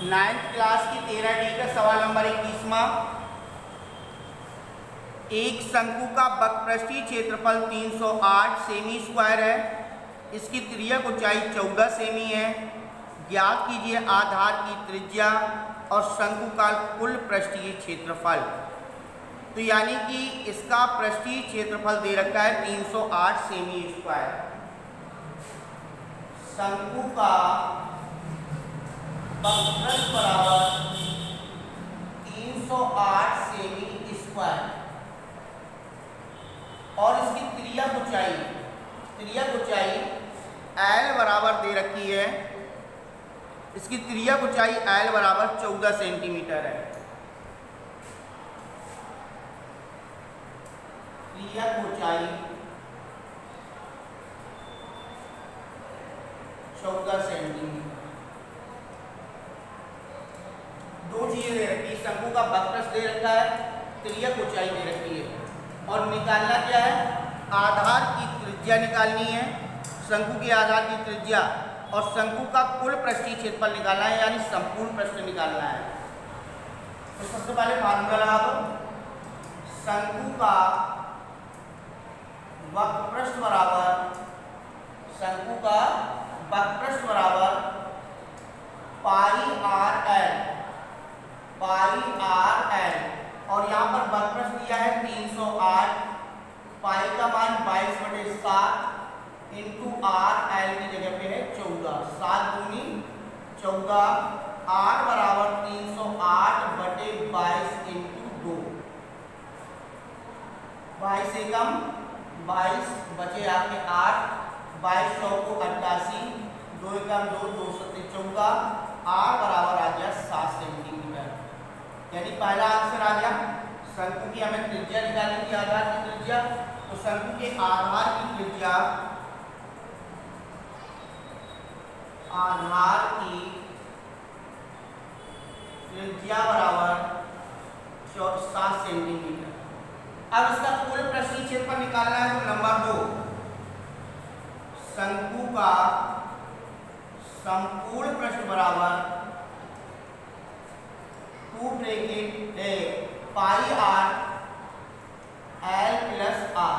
9th class की 13D का सवाल नंबर 21वां। एक शंकु का वक्रपृष्ठीय क्षेत्रफल 308 सेमी स्क्वायर है। इसकी त्रिज्यक ऊंचाई 14 सेमी है। ज्ञात कीजिए आधार की त्रिज्या और शंकु का कुल पृष्ठीय क्षेत्रफल। तो यानी कि इसका पृष्ठीय क्षेत्रफल दे रखा है 308 सेमी स्क्वायर। शंकु का वक्रपृष्ठ बराबर 308 सेमी स्क्वायर और इसकी त्रिज्यक ऊंचाई L बराबर दे रखी है। इसकी त्रिज्यक ऊंचाई L बराबर 14 सेंटीमीटर है। त्रिज्यक ऊंचाई 14 सेंटीमीटर। दो चीजें दे रखी है, शंकु का वक्रपृष्ठ दे रखा है, त्रिज्यक ऊंचाई दे रखी है और निकालना क्या है, आधार की त्रिज्या निकालनी है। शंकु के आधार की त्रिज्या और शंकु का कुल पृष्ठीय क्षेत्रफल निकालना है, यानी संपूर्ण पृष्ठ निकालना है। तो सबसे पहले फार्मूला लगा दो। शंकु का वक्रपृष्ठ बराबर पाई आर एल और यहाँ पर वक्रपृष्ठ दिया है 308, पाई का मान 22/7 इंटू आर एल की जगह पे है 14, 7 दूनी 14, आर बराबर 308/22 इंटू 2, 22 से कम 22 बचे आपके 8, 22 चौको 88, 2 एकम 2, 2 सत्ते 14, आर बराबर आ गया 7 सेंटीमीटर। यानी पहला आंसर आ गया। शंकु की हमें त्रिज्या निकालनी थी, आधार की त्रिज्या, तो शंकु के आधार की त्रिज्या बराबर 7 सेंटीमीटर। अब इसका कुल पृष्ठीय क्षेत्रफल निकालना है। तो नंबर 2, शंकु का संपूर्ण पृष्ठ बराबर 2 bracket pi r l plus r.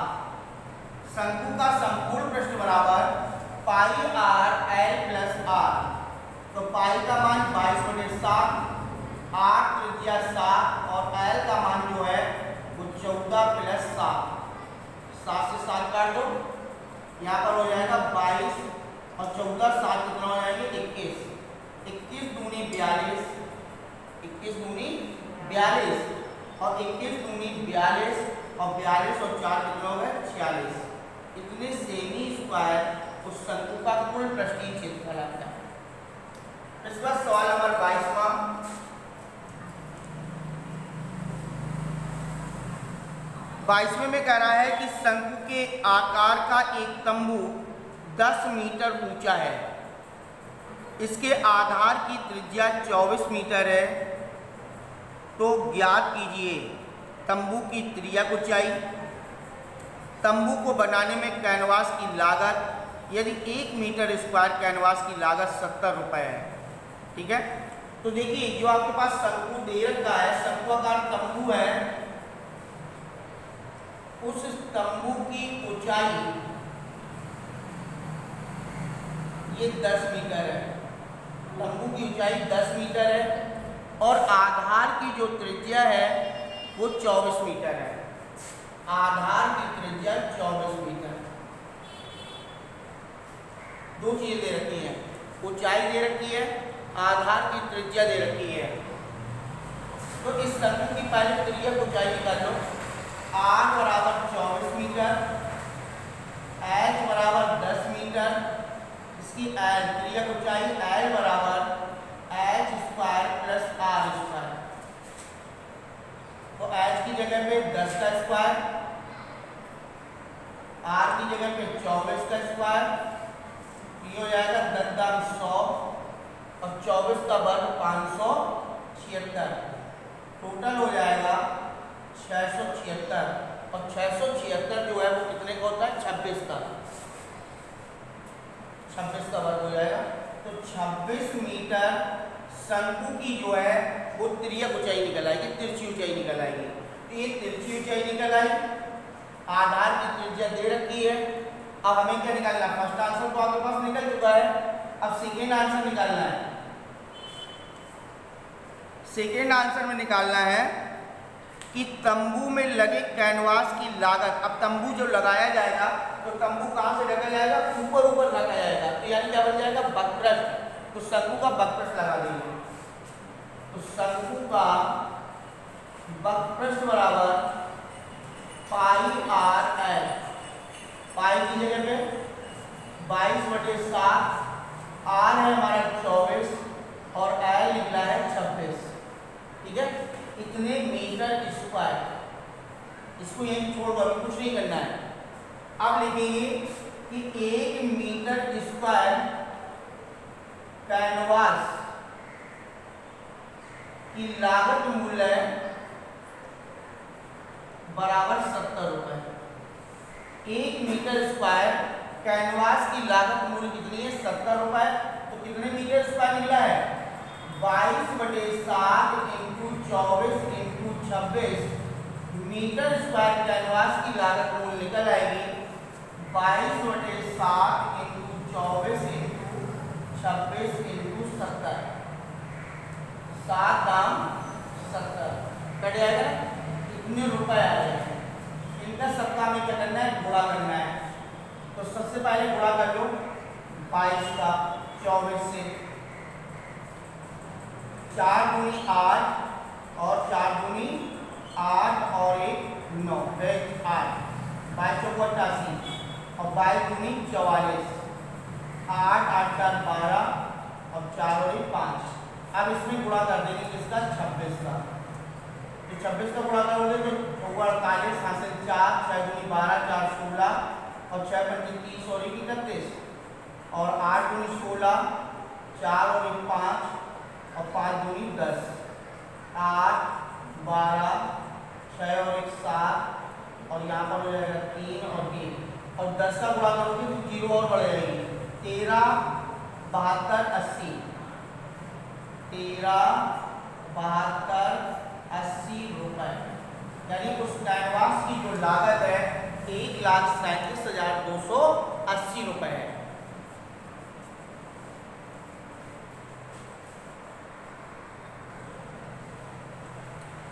शंकु का संपूर्ण पृष्ठ बराबर pi r l plus r. तो पाई का मान 22/7, आर त्रिज्या 7 और एल का मान जो है वो 14 + 7, 7 से 7 काट दो, यहाँ पर हो जाएगा 22 और 14 7 कितना हो जाएंगे 21, 21 दूनी 42, 21 दूनी 42 और 21 दूनी 42 और 42 और 4 कितना हो गए 46। इतने सेमी स्क्वायर उस शंकु का कुल पृष्ठीय क्षेत्रफल आता है। इसका सवाल नंबर 22वां। 22वें में कह रहा है कि शंकु के आकार का एक तंबू 10 मीटर ऊंचा है। इसके आधार की त्रिज्या 24 मीटर है। तो ज्ञात कीजिए तंबू की त्रिज्यक ऊंचाई। तंबू को बनाने में कैनवास की लागत, यदि 1 मीटर स्क्वायर कैनवास की लागत 70 रुपये है। ठीक है, तो देखिए जो आपके पास शंकु दे रखा है, शंकुआकार तंबू है, उस तंबू की ऊंचाई ये 10 मीटर है। तंबू की ऊंचाई 10 मीटर है और आधार की जो त्रिज्या है वो 24 मीटर है। आधार की त्रिज्या 24 मीटर। दो चीजें दे रखी हैं, ऊंचाई दे रखी है, आधार की त्रिज्या दे रखी है। तो इस शंकु की पहले त्रिज्यक ऊंचाई निकाल लो। R बराबर 24 मीटर, H बराबर 10 मीटर, इसकी त्रिज्यक ऊंचाई L बराबर H square plus R square. तो H की जगह पे 10 का स्क्वायर, R की जगह पे 24 का स्क्वायर, ये हो जाएगा 10 100 और 24 का वर्ग 576। टोटल हो जाएगा 676 और 676 जो है वो कितने का होता है 26 का, 26 का वर्ग हो जाएगा। तो 26 मीटर शंकु की जो है वो तिर्यक ऊंचाई निकल आएगी, तिरछी ऊंचाई निकल आएगी। तो ये तिरछी ऊंचाई निकल आई, आधार की त्रिज्या दे रखी है। अब हमें क्या निकालना है? फर्स्ट आंसर तो आपके पास निकल चुका है, अब सेकेंड आंसर निकालना है। सेकेंड आंसर में निकालना है कि तंबू में लगे कैनवास की लागत। अब तंबू जो लगाया जाएगा तो तंबू कहाँ से ढका जाएगा? ऊपर ऊपर रखा जाएगा, तो यानी क्या बन जाएगा? बकपृष्ठ। तो शंकु का बकपृष्ठ लगा देंगे। तो शंकु का बकपृष्ठ बराबर पाई आर एल, पाई की जगह पे 22/7, आर है हमारा 24 और एल निकला है 26। ठीक है, इतने मीटर स्क्वायर। इसको यही छोड़ दो, अभी कुछ नहीं करना है। अब लिखेंगे कि 1 मीटर स्क्वायर कैनवास की लागत मूल्य बराबर 70 रुपए। 1 मीटर स्क्वायर कैनवास की लागत मूल्य कितनी है? 70 रुपए। तो कितने मीटर स्क्वायर निकला है? 22/7 × 24 × 26 मीटर स्क्वायर कैनवास की लागत मूल्य निकल आएगी 22/7 × 24 × 26 × 70। 7 दाम 70 कट जाएगा, इतने रुपए आ जाएंगे। इनका सबका हमें क्या करना है? गुणा करना है। तो सबसे पहले गुणा कर लो 22 का 24 से, 4 × 8 और 4 × 8 और 1 9, 8, 22 × 88 और 22 × 44, 8 8 4 12 और 4 और 1 5। अब इसमें गुणा कर देंगे किसका? 26 का। तो 26 का गुणा करोगे तो 48, हाथ से 4, 6 × 12 4 16 और 6 × 30 और 1 31 और 8 × 16 4 और 1 5 और 5 × 10, 8 12 6 और 1 7 और यहाँ पर हो जाएगा 3 और 1 और 10 का गुणा करोगे तो 0 और बढ़ जाएगी। 13 72 80, 13 72 80 रुपए। यानी उस कैनवास की जो लागत है 1,37,280 रुपए है।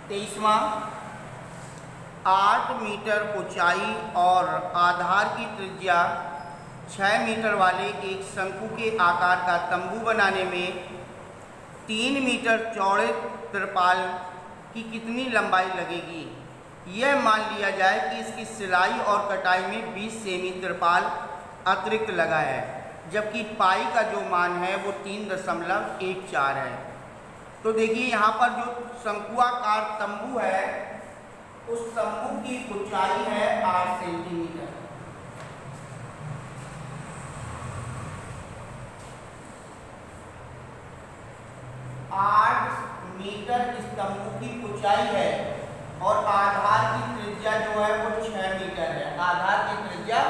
तेईसवां, 8 मीटर ऊंचाई और आधार की त्रिज्या 6 मीटर वाले एक शंकु के आकार का तंबू बनाने में 3 मीटर चौड़े तिरपाल की कितनी लंबाई लगेगी? यह मान लिया जाए कि इसकी सिलाई और कटाई में 20 सेमी तिरपाल अतिरिक्त लगा है, जबकि पाई का जो मान है वो 3.14 है। तो देखिए यहाँ पर जो शंकुआकार तंबू है उस तंबू की ऊंचाई है 8 सेंटीमीटर। मीटर इस तंबू की ऊंचाई है और आधार की त्रिज्या जो है वो 6 मीटर है। आधार की त्रिज्या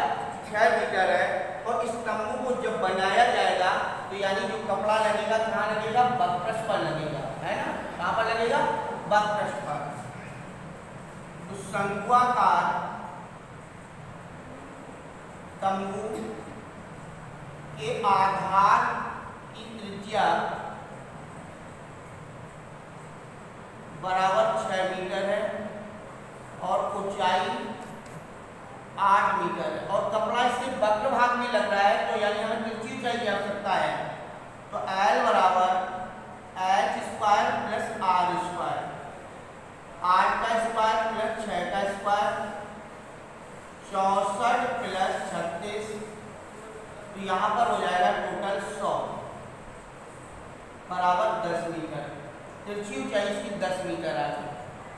6 मीटर है और इस तंबू को जब बनाया जाएगा तो यानी जो कपड़ा लगेगा कहाँ लगेगा? बकपृष्ठ पर लगेगा, है ना? कहाँ पर लगेगा? बकपृष्ठ पर। तो शंकुआकार तंबू के आधार की त्रिज्या बराबर 6 मीटर है और ऊंचाई 8 मीटर है और कपड़ा इसके वक्र भाग में लग रहा है, तो यानी हमें तिरछी ऊंचाई की आवश्यकता है। तो L बराबर h² प्लस r², 8 का स्क्वायर प्लस 6 का स्क्वायर 64 प्लस 36, तो यहाँ पर हो जाएगा टोटल 100 बराबर 10 मीटर। तिरछी ऊंचाई इसकी 10 मीटर आ गई।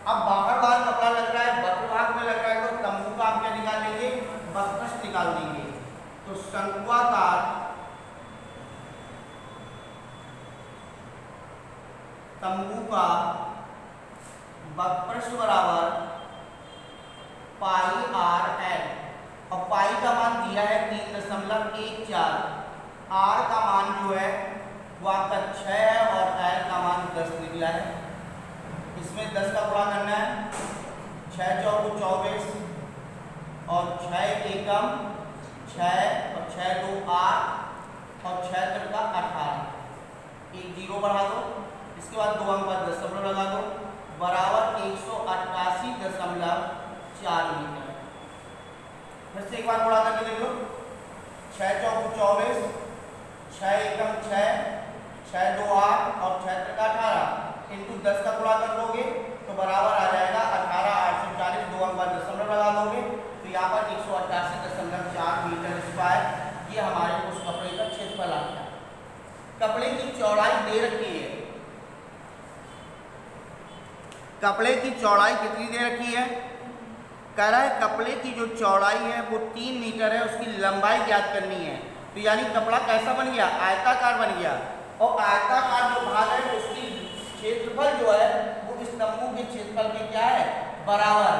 अब बाहर कपड़ा लग रहा है, वक्र भाग में लग रहा है, तो तंबू का आप क्या निकाल लेंगे? बकपृष्ठ निकाल देंगे। तो शंकुआकार तंबू का बकपृष्ठ बराबर पाई आर एल, और पाई का मान दिया है 3.14, आर का मान जो है वो आपका 6 है और एल का मान दिया है, इसमें 10 का गुणा करना है। 6 चौको 24 और 6 एकम 6 और 6 2 8 और 6 का 18, एक जीरो बढ़ा दो, इसके बाद 2 अंक बाद दशमलव लगा दो, बराबर 188.4 मीटर। फिर से एक बार गुणा करके देख लो। 6 चौको 24, 6 एकम 6, 6 2 8 और 6 का 18 इंटू 10 का गुणा कर दोगे तो बराबर आ जाएगा 18,840, 2 अंक बाद दशमलव लगा दोगे तो यहाँ पर 188.4 मीटर स्क्वायर ये हमारे उस कपड़े का क्षेत्रफल आ गया। कपड़े की चौड़ाई दे रखी है, कपड़े की चौड़ाई कितनी दे रखी है? कह रहा है कपड़े की जो चौड़ाई है वो 3 मीटर है, उसकी लंबाई ज्ञात करनी है। तो यानी कपड़ा कैसा बन गया? आयताकार बन गया, और आयताकार जो भाग है उसकी क्षेत्रफल जो है वो इस तंबू के क्षेत्रफल के क्या है? बराबर।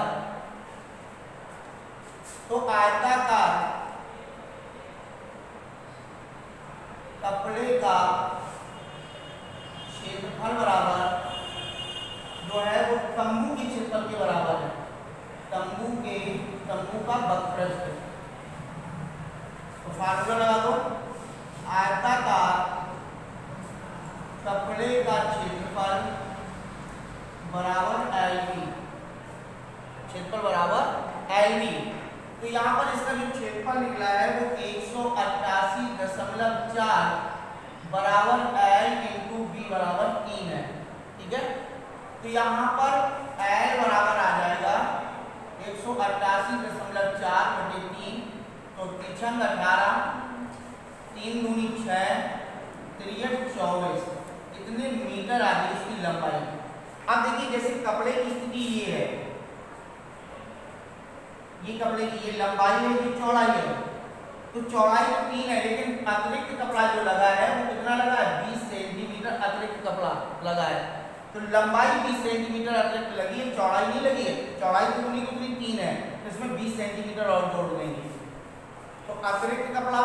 तो आयताकार कपड़े का क्षेत्रफल बराबर जो है वो तंबू के क्षेत्रफल के बराबर है, तंबू का बकप्रस्थ। तो फार्मूला लगा दो, आयताकार कपड़े का क्षेत्रफल बराबर LV, क्षेत्रफल बराबर LV। तो यहाँ पर इसका जो क्षेत्रफल निकला है वो 188.4 बराबर L इंटू B बराबर 3 है। ठीक है, तो यहाँ पर L बराबर आ जाएगा 188.4/3, तो 3 18, 3 दूनी 6, 3 24, इतने मीटर आ गई इसकी लंबाई। अब देखिए जैसे कपड़े की स्थिति ये है, ये कपड़े की ये लंबाई है, ये चौड़ाई है। तो चौड़ाई तो 3 है, लेकिन अतिरिक्त कपड़ा जो लगा है वो कितना लगा है? 20 सेंटीमीटर अतिरिक्त कपड़ा लगा है। तो लंबाई 20 सेंटीमीटर अतिरिक्त लगी है, चौड़ाई नहीं लगी है। चौड़ाई तो कितनी 3 है, तो इसमें 20 सेंटीमीटर और जोड़ देंगे। तो अतिरिक्त कपड़ा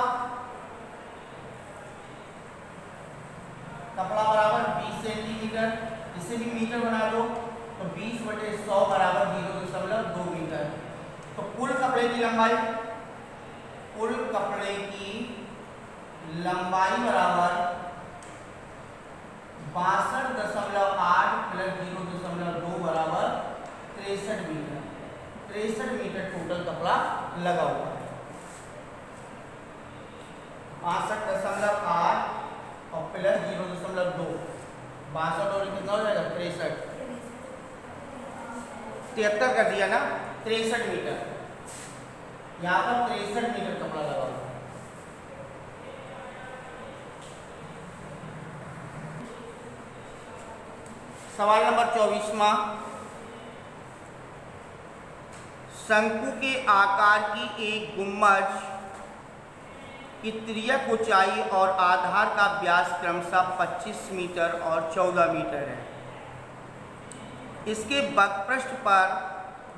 बराबर 20 सेंटीमीटर, इसे भी मीटर बना दो तो 20/100 बराबर 0.2 मीटर। तो कुल कपड़े की लंबाई बराबर 62.8 प्लस 0.2 बराबर 63 मीटर। 63 मीटर टोटल कपड़ा लगा हुआ है। 62.8 और प्लस 0.2, 62 और कितना हो जाएगा? 63, 73 कर दिया ना, 63 मीटर। यहाँ पर 63 मीटर कपड़ा लगा हुआ है। सवाल नंबर 24वां, शंकु के आकार की एक गुंबज की तिर्यक ऊंचाई और आधार का व्यास क्रमशः 25 मीटर और 14 मीटर है। इसके बकपृष्ठ पर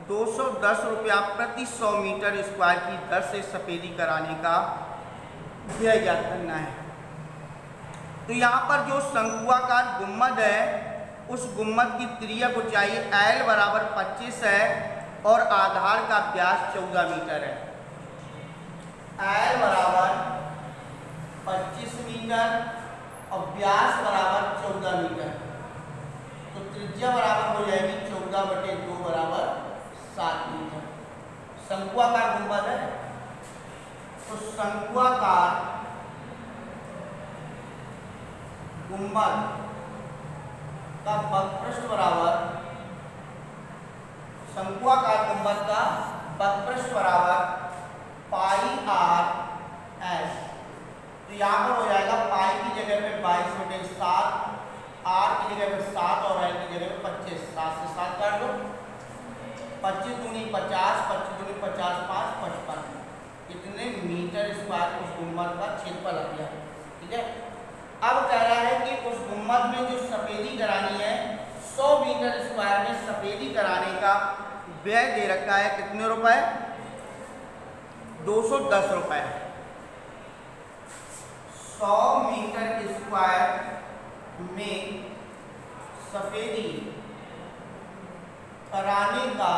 210 रुपया प्रति 100 मीटर स्क्वायर की दर से सफेदी कराने का व्यय ज्ञात करना है। तो यहाँ पर जो शंकुआकार गुंबद है उस गुंबद की तिर्यक ऊंचाई L बराबर 25 है और आधार का व्यास 14 मीटर है। L बराबर 25 मीटर और व्यास बराबर 14 मीटर, तो त्रिज्या बराबर हो जाएगी 14/2 बराबर 7 मीटर। शंकुआकार गुंबद है, तो शंकुआकार गुंबद का बकपृष्ठ बराबर, शंकुआकार गुंबद का बकपृष्ठ बराबर πr/s। तो यहाँ पर हो जाएगा पाई की जगह पे 22/7, r की जगह पे 7 और l की जगह पे 25, 7 से 7 काट दो, 25 दूनी 50, 25 दूनी 50, 5 55, इतने मीटर स्क्वायर उस गुंबद का क्षेत्रफल आ गया। ठीक है, अब कह रहा है कि उस गुंबद में जो सफेदी करानी है 100 मीटर स्क्वायर में सफेदी कराने का व्यय दे रखा है कितने रुपए? 210 रुपए। 100 मीटर स्क्वायर में सफेदी कराने का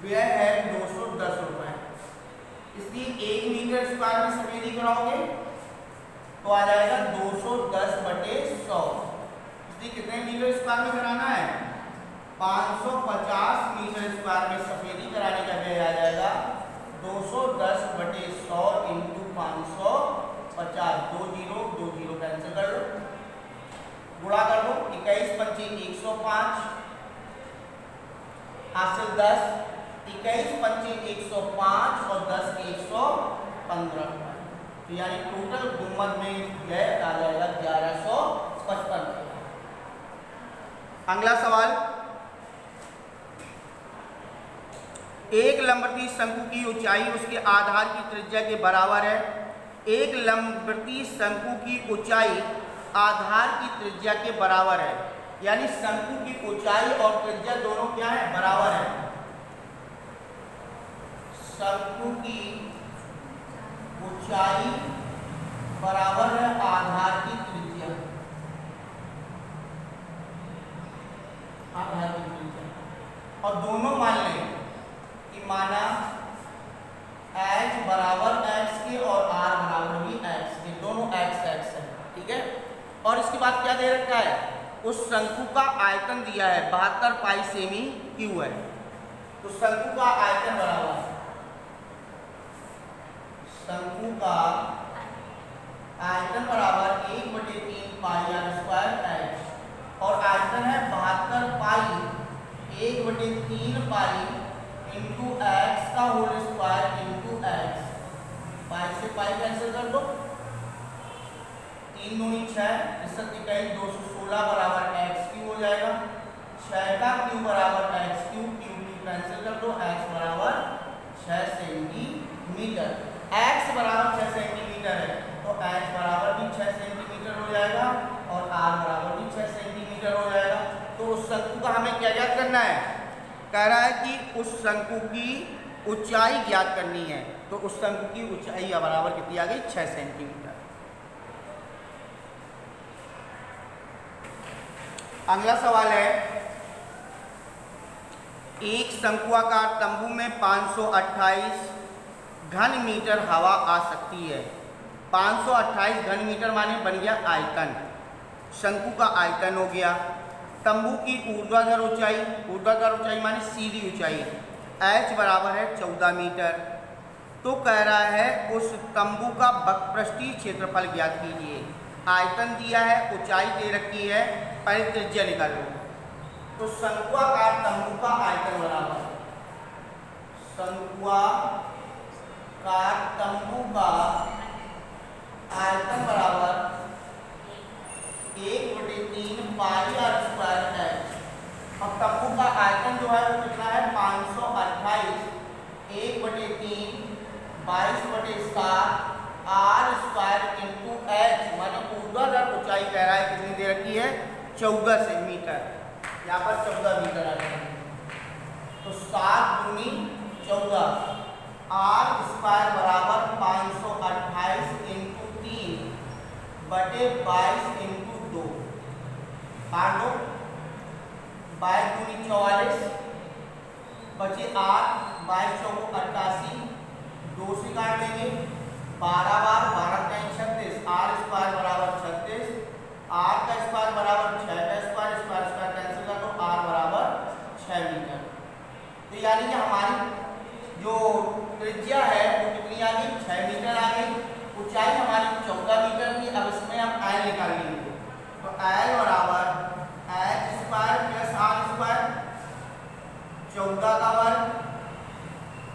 व्यय है 210 रुपए। इसलिए 1 मीटर स्क्वायर में सफेदी कराओगे तो आ जाएगा 210/100। इसलिए कितने मीटर स्क्वायर में कराना है? 550 मीटर स्क्वायर में सफेदी कराने का व्यय आ जाएगा 210/100 × 550। 2 0 कैंसिल कर लो, गुणा कर लो। 21 × 25 105 हासिल 10। 21 × 25 105 और 10 115। तो यानी टोटल गुम्मद में व्यय आ जाएगा 1155। अगला सवाल, एक लंबवृत्तीय शंकु की ऊंचाई उसके आधार की त्रिज्या के बराबर है। एक लंबवृत्तीय शंकु की ऊंचाई आधार की त्रिज्या के बराबर है, यानी शंकु की ऊंचाई और त्रिज्या दोनों क्या है? बराबर है। शंकु की ऊंचाई बराबर है आधार की त्रिज्या, आधार की त्रिज्या। और दोनों मान लें कि माना h बराबर x के और r बराबर भी x के, दोनों x है, ठीक है। और इसके बाद क्या दे रखा है? उस शंकु का आयतन दिया है 72 पाई सेमी क्यू है। तो शंकु का आयतन बराबर, शंकु का आयतन बराबर 1/3 पाई r² h, और आयतन है 72 पाई 1/3 पाई इंटू एक्स का होल स्क्वायर इंटू एक्स। पाई से पाई कैंसिल कर दो, 3 दूनी 6, 216 बराबर एक्स क्यू हो जाएगा। 6 का क्यू बराबर एक्स क्यू, क्यू कैंसिल कर दो, एक्स बराबर 6 सेंटीमीटर। एक्स बराबर 6 सेंटीमीटर है तो एक्स बराबर भी 6 सेंटीमीटर हो जाएगा और आर बराबर भी 6 सेंटीमीटर हो जाएगा। तो उस शंकु का हमें क्या ज्ञात करना है? कह रहा है कि उस शंकु की ऊंचाई ज्ञात करनी है। तो उस शंकु की ऊंचाई बराबर कितनी आ गई? 6 सेंटीमीटर। अगला सवाल है, एक शंकुआकार तंबू में 528 घन मीटर हवा आ सकती है। 528 घन मीटर माने बन गया आयतन, शंकु का आयतन हो गया। तंबू की ऊर्ध्वाधर ऊंचाई, ऊर्ध्वाधर ऊंचाई माने सीधी ऊंचाई, h बराबर है 14 मीटर। तो कह रहा है उस तंबू का वक्रपृष्ठीय क्षेत्रफल ज्ञात कीजिए। आयतन दिया है, ऊंचाई दे रखी है, पहले त्रिज्या निकालो। तो शंकुआकार तंबू का आयतन बराबर, शंकुआकार तंबू का आयतन बराबर 1/3 पाई r² h। और तंबू का आयतन जो है वो कितना है? 528 1/3 22/7 r² इंटू h, माने ऊर्ध्वाधर ऊंचाई कह रहा है कितनी दे रखी है? 14 मीटर। यहाँ पर 14 मीटर आ गया। तो 7 दूनी 14, r² बराबर 528 इंटू 3/22 इंटू 2, काट दो। 22 दूनी 44, बचे 8, 22 चौको 88, 2 से काट देंगे। 12 बार 12 का 36, r² बराबर 36, r का स्क्वायर बराबर 6 का स्क्वायर, स्क्वायर कैंसिल कर दो, r बराबर 6 मीटर। तो यानी कि हमारी जो त्रिज्या है वो कितनी आ गई? 6 मीटर आ गई। ऊंचाई हमारी 14 मीटर थी। अब इसमें हम l निकाल लेंगे। तो l बराबर h² प्लस r², 14 का वर्ग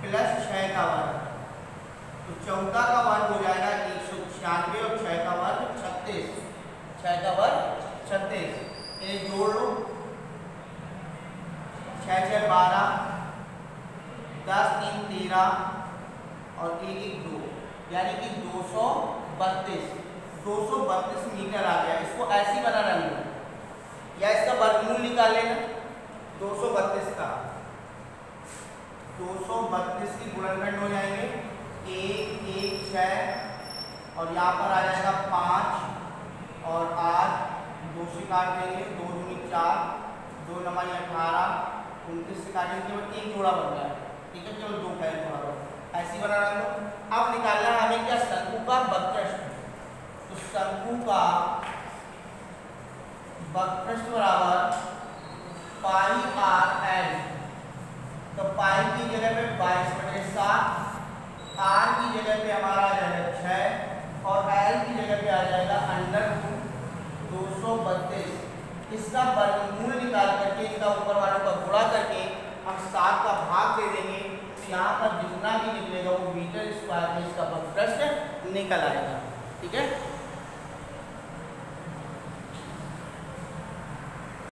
प्लस 6 का वर्ग। तो 14 का वर्ग हो जाएगा 196 और 6 का वर्ग 36, 6 का वर्ग 36। ये जोड़ लो, 6 6 12, 10 3 13 और 1 1 2, यानी कि 232 मीटर आ गया। इसको ऐसी बना लेना या इसका वर्गमूल निकाल लेना। 232 का 232 की गुणनखंड हो जाएंगे 1 1 6 और यहाँ पर आ जाएगा 5 और 8, 2 से काट देंगे, 2 दूनी 4, 2 9 18, 29 से काटेंगे केवल एक जोड़ा बन गया, ठीक है, केवल 2 फैल जोड़ा बन, ऐसी बना रहा हूँ। अब निकालना है हमें क्या, शंकु का वक्रपृष्ठ। तो शंकु का वक्रपृष्ठ बराबर पाई आर एल। तो पाई की जगह पे 22/7, आर की जगह पे हमारा आ जाएगा 6 और एल की जगह पे आ जाएगा √232। इसका वर्गमूल निकाल करके इनका ऊपर वालों का गुणा करके हम 7 का भाग दे देंगे, तो यहाँ पर जितना भी निकलेगा वो मीटर स्क्वायर में इसका वक्रपृष्ठ निकल आएगा, ठीक है।